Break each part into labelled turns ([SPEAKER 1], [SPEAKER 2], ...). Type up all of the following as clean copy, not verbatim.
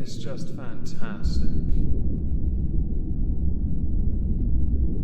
[SPEAKER 1] is just fantastic.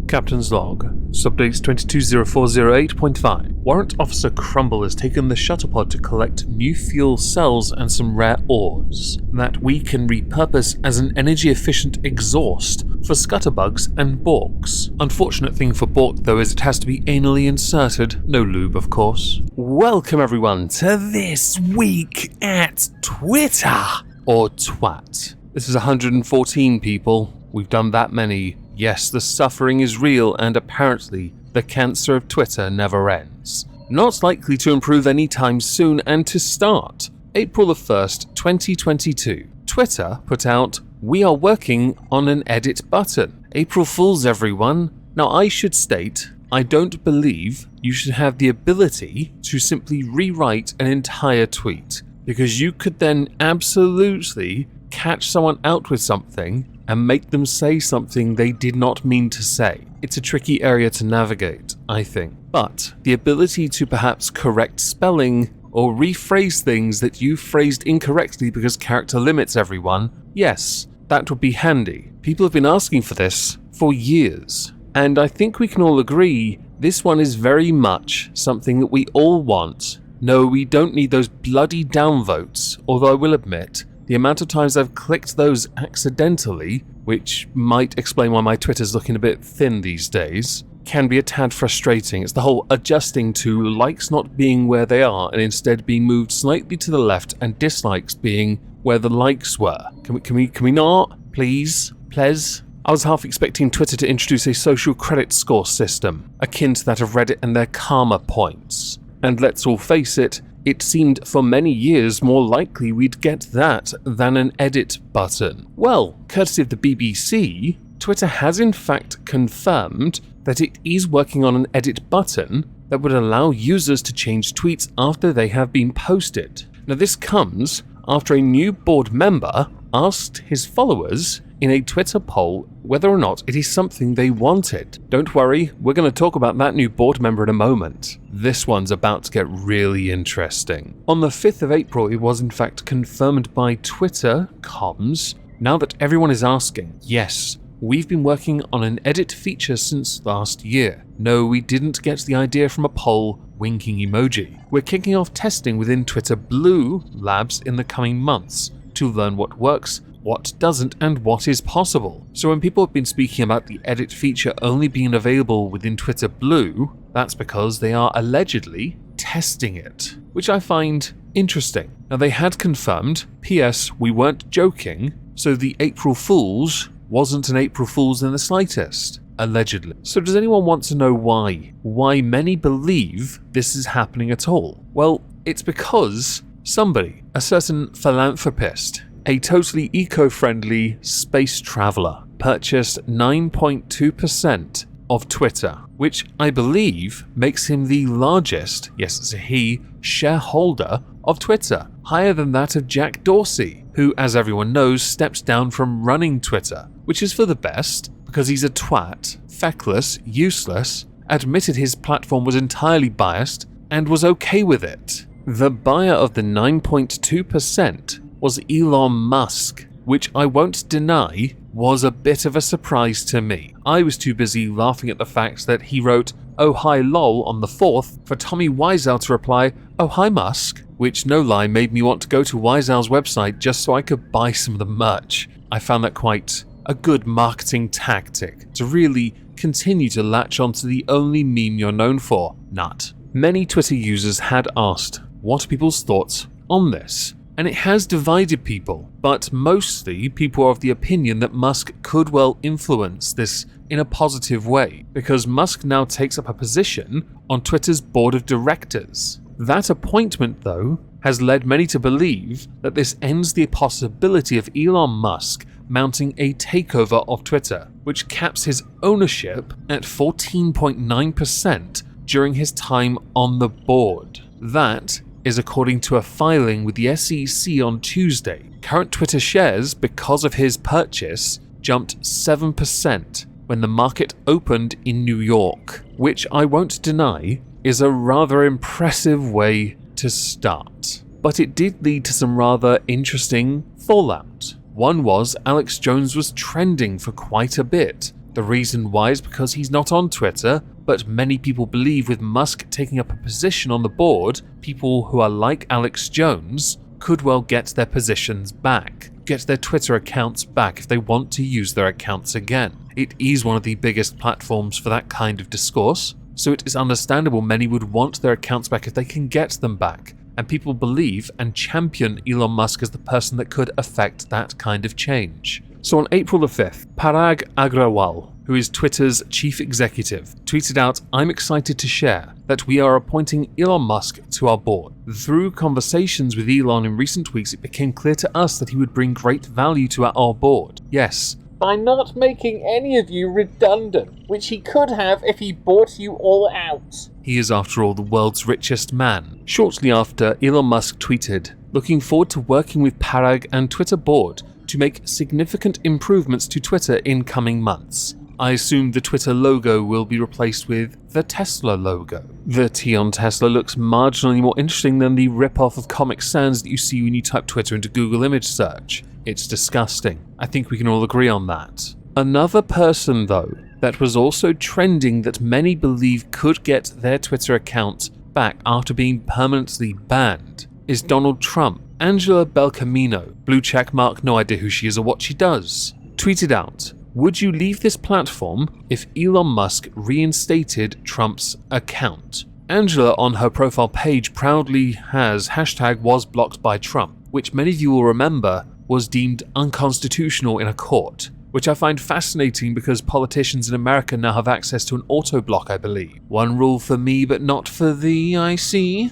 [SPEAKER 1] Captain's log. Subdates 220408.5. Warrant Officer Crumble has taken the shuttle pod to collect new fuel cells and some rare ores that we can repurpose as an energy-efficient exhaust for scutterbugs and borks. Unfortunate thing for bork though is it has to be anally inserted, no lube of course. Welcome everyone to This Week at Twitter, or twat. This is 114 people, we've done that many. Yes, the suffering is real, and apparently the cancer of Twitter never ends. Not likely to improve anytime soon, and to start, April the 1st, 2022, Twitter put out, "We are working on an edit button. April Fools everyone." Now I should state, I don't believe you should have the ability to simply rewrite an entire tweet, because you could then absolutely catch someone out with something and make them say something they did not mean to say. It's a tricky area to navigate, I think. But the ability to perhaps correct spelling or rephrase things that you phrased incorrectly because character limits everyone, yes, that would be handy. People have been asking for this for years, and I think we can all agree this one is very much something that we all want. No, we don't need those bloody downvotes, although I will admit, the amount of times I've clicked those accidentally, which might explain why my Twitter's looking a bit thin these days, can be a tad frustrating. It's the whole adjusting to likes not being where they are and instead being moved slightly to the left and dislikes being where the likes were. Can we not? Please? Please? I was half expecting Twitter to introduce a social credit score system, akin to that of Reddit and their karma points. And let's all face it, it seemed for many years more likely we'd get that than an edit button. Well, courtesy of the BBC, Twitter has in fact confirmed that it is working on an edit button that would allow users to change tweets after they have been posted. Now this comes after a new board member asked his followers in a Twitter poll whether or not it is something they wanted. Don't worry, we're going to talk about that new board member in a moment. This one's about to get really interesting. On the 5th of April, it was in fact confirmed by Twitter comms, now that everyone is asking, yes, we've been working on an edit feature since last year. No, we didn't get the idea from a poll, winking emoji. We're kicking off testing within Twitter Blue Labs in the coming months to learn what works, what doesn't, and what is possible. So when people have been speaking about the edit feature only being available within Twitter Blue, that's because they are allegedly testing it, which I find interesting. Now they had confirmed, P.S. we weren't joking, so the April Fools wasn't an April Fool's in the slightest, allegedly. So does anyone want to know why? Why many believe this is happening at all? Well, it's because somebody, a certain philanthropist, a totally eco-friendly space traveler, purchased 9.2% of Twitter, which I believe makes him the largest, yes it's a he, shareholder of Twitter, higher than that of Jack Dorsey, who, as everyone knows, steps down from running Twitter, which is for the best, because he's a twat, feckless, useless, admitted his platform was entirely biased, and was okay with it. The buyer of the 9.2% was Elon Musk, which I won't deny was a bit of a surprise to me. I was too busy laughing at the fact that he wrote, "Oh hi lol" on the 4th for Tommy Wiseau to reply, "Oh hi Musk," which no lie made me want to go to Wiseau's website just so I could buy some of the merch. I found that quite a good marketing tactic to really continue to latch onto the only meme you're known for, nut. Many Twitter users had asked what are people's thoughts on this, and it has divided people, but mostly people are of the opinion that Musk could well influence this in a positive way, because Musk now takes up a position on Twitter's board of directors. That appointment, though, has led many to believe that this ends the possibility of Elon Musk mounting a takeover of Twitter, which caps his ownership at 14.9% during his time on the board. That is according to a filing with the SEC on Tuesday. Current Twitter shares, because of his purchase, jumped 7% when the market opened in New York, which I won't deny is a rather impressive way to start. But it did lead to some rather interesting fallout. One was Alexlbnz was trending for quite a bit. The reason why is because he's not on Twitter, but many people believe with Musk taking up a position on the board, people who are like Alexlbnz could well get their positions back, get their Twitter accounts back if they want to use their accounts again. It is one of the biggest platforms for that kind of discourse, so it is understandable many would want their accounts back if they can get them back, and people believe and champion Elon Musk as the person that could affect that kind of change. So on April the 5th, Parag Agrawal, who is Twitter's chief executive, tweeted out, "I'm excited to share that we are appointing Elon Musk to our board. Through conversations with Elon in recent weeks, it became clear to us that he would bring great value to our board. Yes,
[SPEAKER 2] by not making any of you redundant, which he could have if he bought you all out."
[SPEAKER 1] He is, after all, the world's richest man. Shortly after, Elon Musk tweeted, "Looking forward to working with Parag and Twitter board to make significant improvements to Twitter in coming months. I assume the Twitter logo will be replaced with the Tesla logo. The T on Tesla looks marginally more interesting than the rip-off of Comic Sans that you see when you type Twitter into Google image search. It's disgusting. I think we can all agree on that." Another person, though, that was also trending that many believe could get their Twitter account back after being permanently banned is Donald Trump. Angela Belcamino, blue check mark, no idea who she is or what she does, tweeted out, "Would you leave this platform if Elon Musk reinstated Trump's account?" Angela on her profile page proudly has #was-blocked by Trump, which many of you will remember was deemed unconstitutional in a court, which I find fascinating because politicians in America now have access to an auto-block, I believe. One rule for me but not for thee, I see.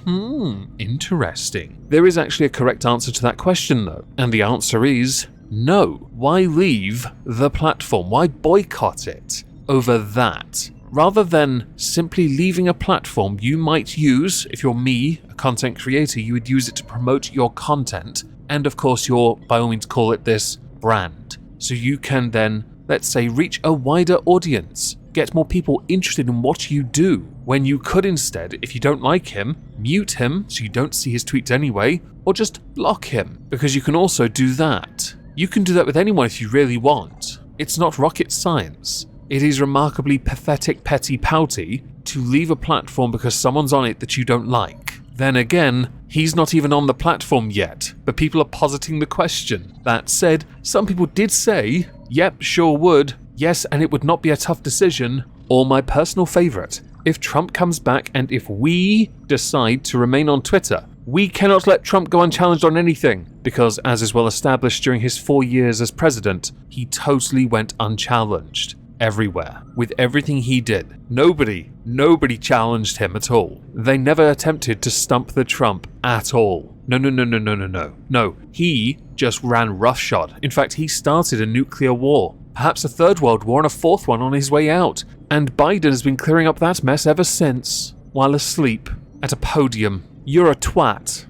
[SPEAKER 1] Interesting. There is actually a correct answer to that question though, and the answer is no. Why leave the platform? Why boycott it over that? Rather than simply leaving a platform you might use, if you're me, a content creator, you would use it to promote your content, and of course your, by all means call it this, brand. So you can then, let's say, reach a wider audience, get more people interested in what you do, when you could instead, if you don't like him, mute him so you don't see his tweets anyway, or just block him, because you can also do that. You can do that with anyone if you really want. It's not rocket science. It is remarkably pathetic, petty, pouty to leave a platform because someone's on it that you don't like. Then again, he's not even on the platform yet, but people are positing the question. That said, some people did say, yep, sure would, yes, and it would not be a tough decision, or my personal favourite, if Trump comes back and if we decide to remain on Twitter, we cannot let Trump go unchallenged on anything, because as is well established during his 4 years as president, he totally went unchallenged. Everywhere. With everything he did. Nobody challenged him at all. They never attempted to stump the Trump at all. No. He just ran roughshod. In fact, he started a nuclear war. Perhaps a third world war and a fourth one on his way out. And Biden has been clearing up that mess ever since. While asleep. At a podium. You're a twat.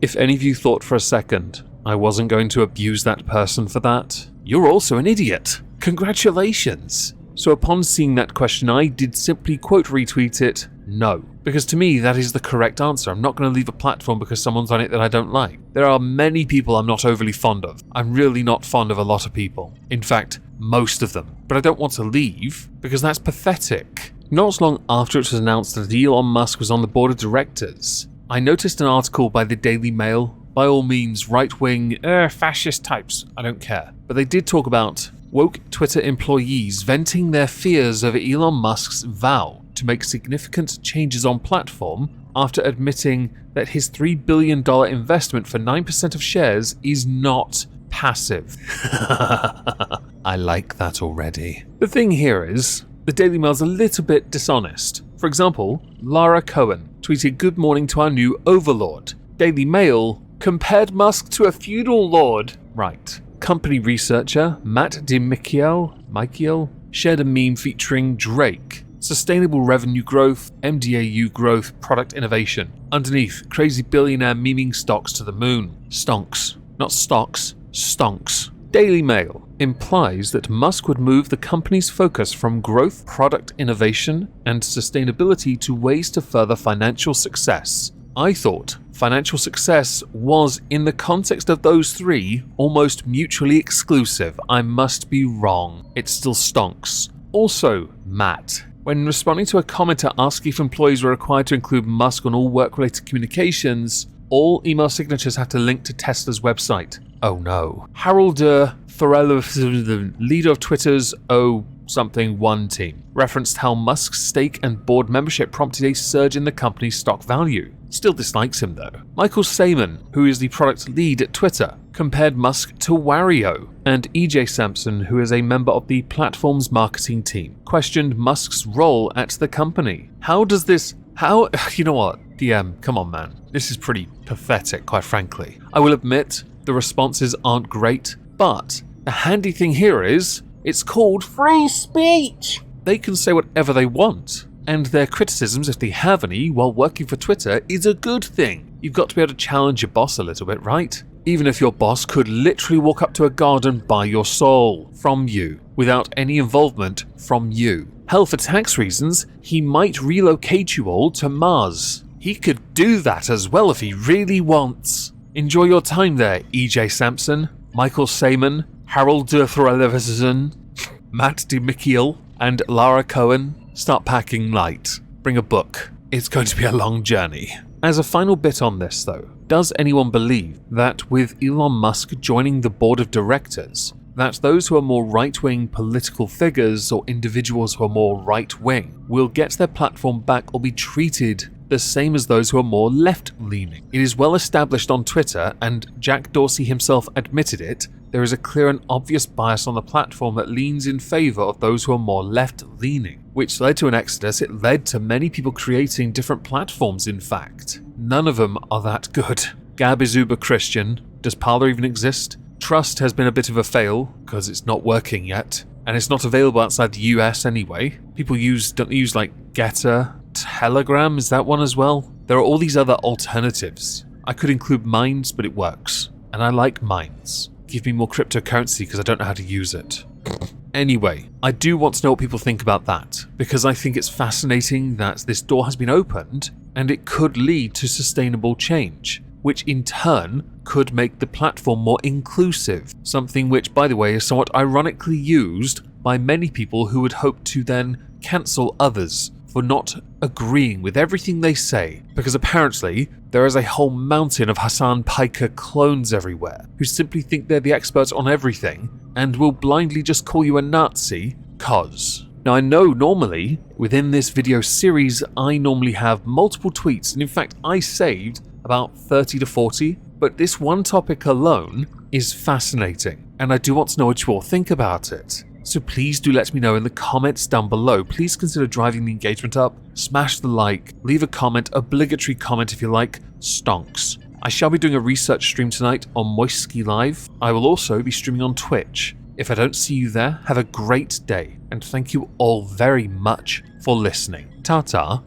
[SPEAKER 1] If any of you thought for a second I wasn't going to abuse that person for that, you're also an idiot. Congratulations. So upon seeing that question, I did simply quote retweet it, no. Because to me, that is the correct answer. I'm not going to leave a platform because someone's on it that I don't like. There are many people I'm not overly fond of. I'm really not fond of a lot of people. In fact, most of them. But I don't want to leave because that's pathetic. Not long after it was announced that Elon Musk was on the board of directors, I noticed an article by the Daily Mail. By all means, right-wing, fascist types, I don't care. But they did talk about woke Twitter employees venting their fears over Elon Musk's vow to make significant changes on platform after admitting that his $3 billion investment for 9% of shares is not passive. I like that already. The thing here is, the Daily Mail's a little bit dishonest. For example, Lara Cohen tweeted, "Good morning to our new overlord." Daily Mail compared Musk to a feudal lord. Right. Company researcher Matt DiMichiel shared a meme featuring Drake. Sustainable revenue growth, MDAU growth, product innovation. Underneath, crazy billionaire memeing stocks to the moon. Stonks. Not stocks, stonks. Daily Mail implies that Musk would move the company's focus from growth, product innovation, and sustainability to ways to further financial success. I thought financial success was, in the context of those three, almost mutually exclusive. I must be wrong. It still stonks. Also, Matt. When responding to a commenter asking if employees were required to include Musk on all work-related communications, all email signatures have to link to Tesla's website. Oh no. Harold Thorell, the leader of Twitter's O-something-1 team, referenced how Musk's stake and board membership prompted a surge in the company's stock value. Still dislikes him though. Michael Saman, who is the product lead at Twitter, compared Musk to Wario, and EJ Sampson, who is a member of the platform's marketing team, questioned Musk's role at the company. You know what? DM, come on man. This is pretty pathetic, quite frankly. I will admit, the responses aren't great, but the handy thing here is, it's called
[SPEAKER 2] Free speech!
[SPEAKER 1] They can say whatever they want, and their criticisms, if they have any, while working for Twitter, is a good thing. You've got to be able to challenge your boss a little bit, right? Even if your boss could literally walk up to a garden and buy your soul from you, without any involvement from you. Hell, for tax reasons, he might relocate you all to Mars. He could do that as well if he really wants. Enjoy your time there, EJ Sampson, Michael Saman, Harold Thorell, Matt DeMichiel, and Lara Cohen. Start packing light. Bring a book. It's going to be a long journey. As a final bit on this though, does anyone believe that with Elon Musk joining the board of directors, that those who are more right-wing political figures or individuals who are more right-wing will get their platform back or be treated the same as those who are more left-leaning? It is well established on Twitter, and Jack Dorsey himself admitted it, there is a clear and obvious bias on the platform that leans in favour of those who are more left-leaning, which led to an exodus. It led to many people creating different platforms, in fact. None of them are that good. Gab is uber Christian. Does Parler even exist? Trust has been a bit of a fail, because it's not working yet, and it's not available outside the US anyway. People don't use like Getter, Telegram, is that one as well? There are all these other alternatives. I could include Minds, but it works, and I like Minds. Give me more cryptocurrency because I don't know how to use it. Anyway, I do want to know what people think about that, because I think it's fascinating that this door has been opened and it could lead to sustainable change, which in turn could make the platform more inclusive, something which, by the way, is somewhat ironically used by many people who would hope to then cancel others for not agreeing with everything they say, because apparently there is a whole mountain of Hassan Piker clones everywhere who simply think they're the experts on everything and will blindly just call you a Nazi cause. Now I know normally within this video series I normally have multiple tweets, and in fact I saved about 30 to 40, but this one topic alone is fascinating and I do want to know what you all think about it. So please do let me know in the comments down below. Please consider driving the engagement up, smash the like, leave a comment, obligatory comment if you like, stonks. I shall be doing a research stream tonight on Moistski Live. I will also be streaming on Twitch. If I don't see you there, have a great day, and thank you all very much for listening. Ta-ta.